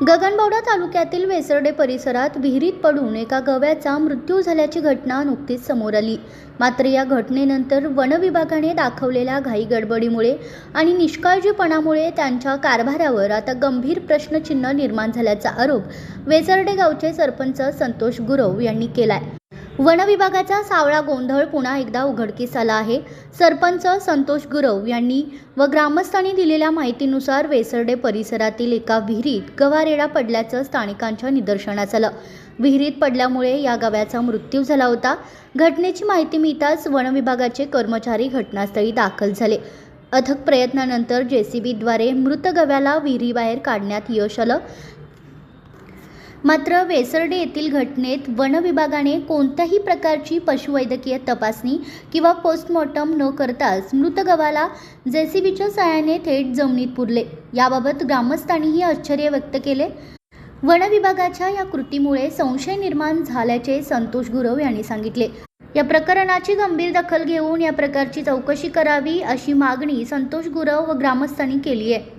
गगनबावडा तालुक्यातील वेसर्डे परिसरात विहिरीत पडून एका गव्याचा मृत्यू झाल्याची घटना नुकतीच समोर आली। मात्र या घटनेनंतर वन विभागाने दाखवलेल्या घाई गडबडीमुळे आणि निष्काळजीपणामुळे त्यांच्या कारभारावर आता गंभीर प्रश्नचिन्ह निर्माण झाल्याचा आरोप वेसर्डे गावचे सरपंच संतोष गुरव यांनी केलाय। वन विभागाचा सावळा गोंधळ पुन्हा एकदा उघडकीस आला आहे। सरपंच संतोष गुरव यांनी व ग्रामस्थांनी दिलेल्या माहितीनुसार वेसर्डे परिसरातील एका विहिरीत गवारेडा पडल्याचं स्थानिकांच्या निदर्शनास आलं। विहिरीत पडल्यामुळे या गव्याचा मृत्यू झाला होता। घटनेची माहिती मिळताच वन विभागाचे कर्मचारी घटनास्थळी दाखल झाले। अथक प्रयत्नानंतर जेसीबीद्वारे मृत गव्याला विहिरीबाहेर काढण्यात यश आलं। मात्र वेसर्डे येथील घटनेत वन विभागाने कोणत्याही प्रकारची पशुवैद्यकीय तपासणी किंवा पोस्टमॉर्टम न करताच मृत गव्हाला जेसीबीच्या सहाय्याने थेट जमिनीत पुरले। याबाबत ग्रामस्थांनीही आश्चर्य व्यक्त केले। वन विभागाच्या या कृतीमुळे संशय निर्माण झाल्याचे संतोष गुरव यांनी सांगितले। या प्रकरणाची गंभीर दखल घेऊन या प्रकारची चौकशी करावी अशी मागणी संतोष गुरव व ग्रामस्थांनी केली आहे।